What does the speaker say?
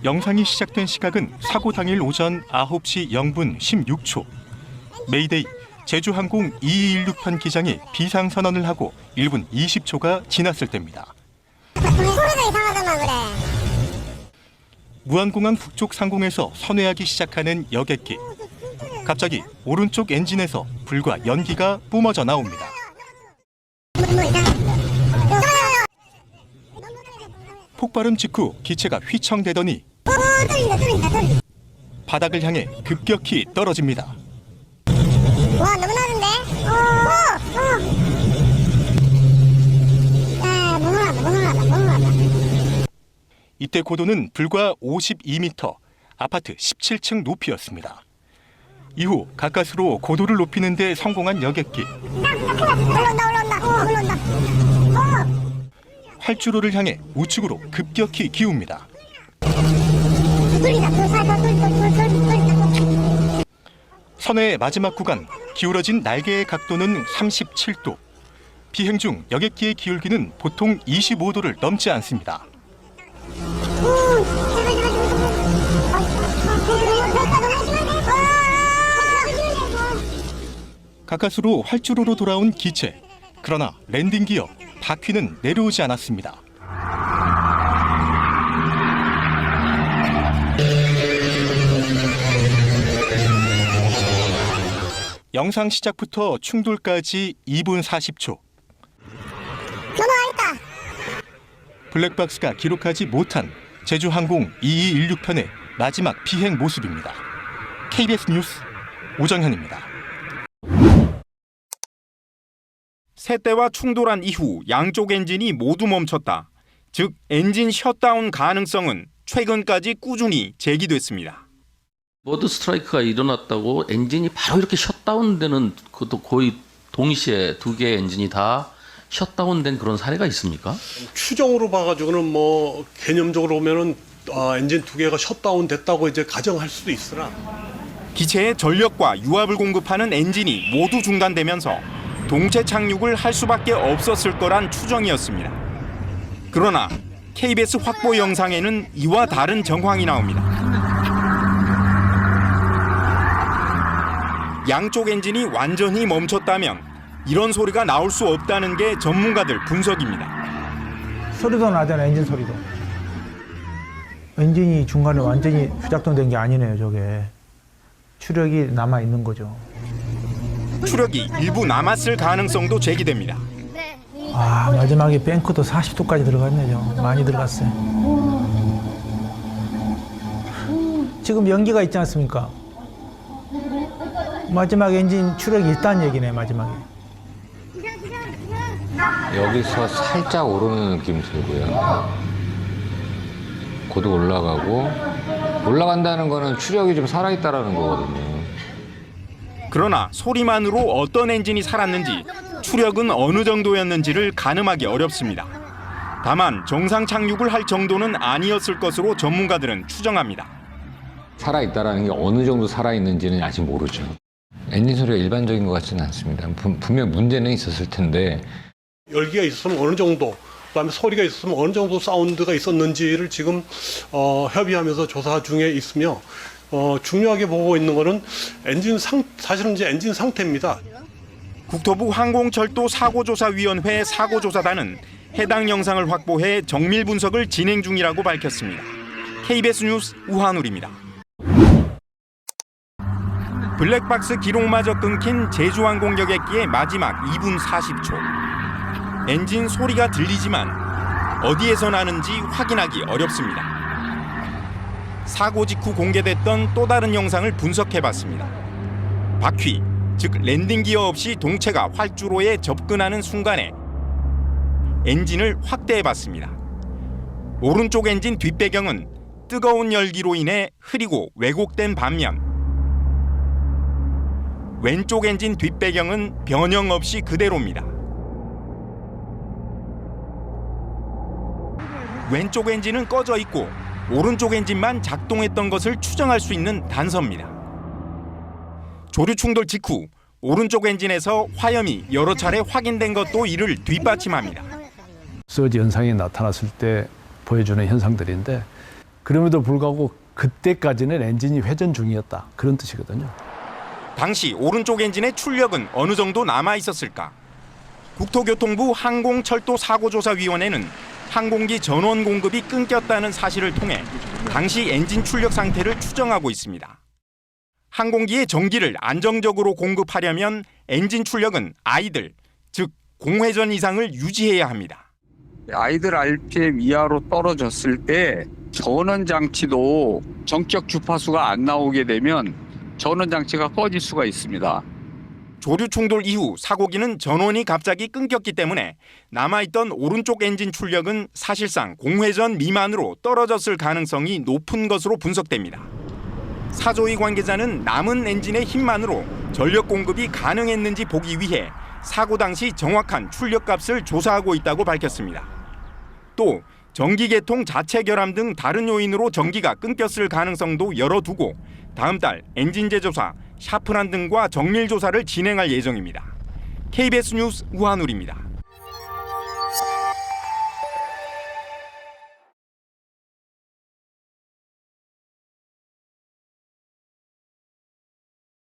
영상이 시작된 시각은 사고 당일 오전 9시 0분 16초. 메이데이 제주항공 2216편 기장이 비상선언을 하고 1분 20초가 지났을 때입니다. 무안공항 북쪽 상공에서 선회하기 시작하는 여객기. 갑자기 오른쪽 엔진에서 불과 연기가 뿜어져 나옵니다. 폭발음 직후 기체가 휘청대더니 바닥을 향해 급격히 떨어집니다. 와, 너무 나는데? 이때 고도는 불과 52m, 아파트 17층 높이였습니다. 이후 가까스로 고도를 높이는 데 성공한 여객기. 올라온다. 활주로를 향해 우측으로 급격히 기웁니다. 선회의 마지막 구간, 기울어진 날개의 각도는 37도. 비행 중 여객기의 기울기는 보통 25도를 넘지 않습니다. 가까스로 활주로로 돌아온 기체. 그러나 랜딩 기어, 바퀴는 내려오지 않았습니다. 영상 시작부터 충돌까지 2분 40초. 넘어가겠다. 블랙박스가 기록하지 못한 제주항공 2216편의 마지막 비행 모습입니다. KBS 뉴스 오정현입니다. 새 대와 충돌한 이후 양쪽 엔진이 모두 멈췄다. 즉 엔진 셧다운 가능성은 최근까지 꾸준히 제기됐습니다. 버드 스트라이크가 일어났다고 엔진이 바로 이렇게 셧다운되는, 그것도 거의 동시에 두 개의 엔진이 다 셧다운된 그런 사례가 있습니까? 추정으로 봐가지고는 뭐 개념적으로 보면은 엔진 두 개가 셧다운 됐다고 이제 가정할 수도 있으나 기체의 전력과 유압을 공급하는 엔진이 모두 중단되면서 동체 착륙을 할 수밖에 없었을 거란 추정이었습니다. 그러나 KBS 확보 영상에는 이와 다른 정황이 나옵니다. 양쪽 엔진이 완전히 멈췄다면 이런 소리가 나올 수 없다는 게 전문가들 분석입니다. 소리도 나잖아요, 엔진 소리도. 엔진이 중간에 완전히 부작동된 게 아니네요, 저게. 추력이 남아있는 거죠. 추력이 일부 남았을 가능성도 제기됩니다. 아, 마지막에 뱅크도 40도까지 들어갔네요. 많이 들어갔어요. 지금 연기가 있지 않습니까? 마지막 엔진 추력이 있다는 얘기네, 마지막에. 여기서 살짝 오르는 느낌 들고요. 고도 올라가고, 올라간다는 거는 추력이 좀 살아있다라는 거거든요. 그러나 소리만으로 어떤 엔진이 살았는지, 추력은 어느 정도였는지를 가늠하기 어렵습니다. 다만 정상 착륙을 할 정도는 아니었을 것으로 전문가들은 추정합니다. 살아있다라는 게 어느 정도 살아있는지는 아직 모르죠. 엔진 소리가 일반적인 것 같지는 않습니다. 분명 문제는 있었을 텐데. 열기가 있었으면 어느 정도, 그다음에 소리가 있었으면 어느 정도 사운드가 있었는지를 지금 협의하면서 조사 중에 있으며 중요하게 보고 있는 거는 사실은 이제 엔진 상태입니다. 국토부 항공철도 사고조사위원회 사고조사단은 해당 영상을 확보해 정밀 분석을 진행 중이라고 밝혔습니다. KBS 뉴스 우한울입니다. 블랙박스 기록마저 끊긴 제주항공 여객기의 마지막 2분 40초. 엔진 소리가 들리지만 어디에서 나는지 확인하기 어렵습니다. 사고 직후 공개됐던 또 다른 영상을 분석해봤습니다. 바퀴, 즉 랜딩 기어 없이 동체가 활주로에 접근하는 순간에 엔진을 확대해봤습니다. 오른쪽 엔진 뒷배경은 뜨거운 열기로 인해 흐리고 왜곡된 반면 왼쪽 엔진 뒷배경은 변형 없이 그대로입니다. 왼쪽 엔진은 꺼져 있고 오른쪽 엔진만 작동했던 것을 추정할 수 있는 단서입니다. 조류 충돌 직후 오른쪽 엔진에서 화염이 여러 차례 확인된 것도 이를 뒷받침합니다. 서지 현상이 나타났을 때 보여주는 현상들인데 그럼에도 불구하고 그때까지는 엔진이 회전 중이었다. 그런 뜻이거든요. 당시 오른쪽 엔진의 출력은 어느 정도 남아 있었을까? 국토교통부 항공철도사고조사위원회는 항공기 전원 공급이 끊겼다는 사실을 통해 당시 엔진 출력 상태를 추정하고 있습니다. 항공기의 전기를 안정적으로 공급하려면 엔진 출력은 아이들, 즉 공회전 이상을 유지해야 합니다. 아이들 RPM 이하로 떨어졌을 때 전원 장치도 전격 주파수가 안 나오게 되면 전원 장치가 꺼질 수가 있습니다. 조류 충돌 이후 사고기는 전원이 갑자기 끊겼기 때문에 남아있던 오른쪽 엔진 출력은 사실상 공회전 미만으로 떨어졌을 가능성이 높은 것으로 분석됩니다. 사조위 관계자는 남은 엔진의 힘만으로 전력 공급이 가능했는지 보기 위해 사고 당시 정확한 출력값을 조사하고 있다고 밝혔습니다. 또 전기 계통 자체 결함 등 다른 요인으로 전기가 끊겼을 가능성도 열어두고 다음 달 엔진 제조사 샤프란 등과 정밀 조사를 진행할 예정입니다. KBS 뉴스 우한울입니다.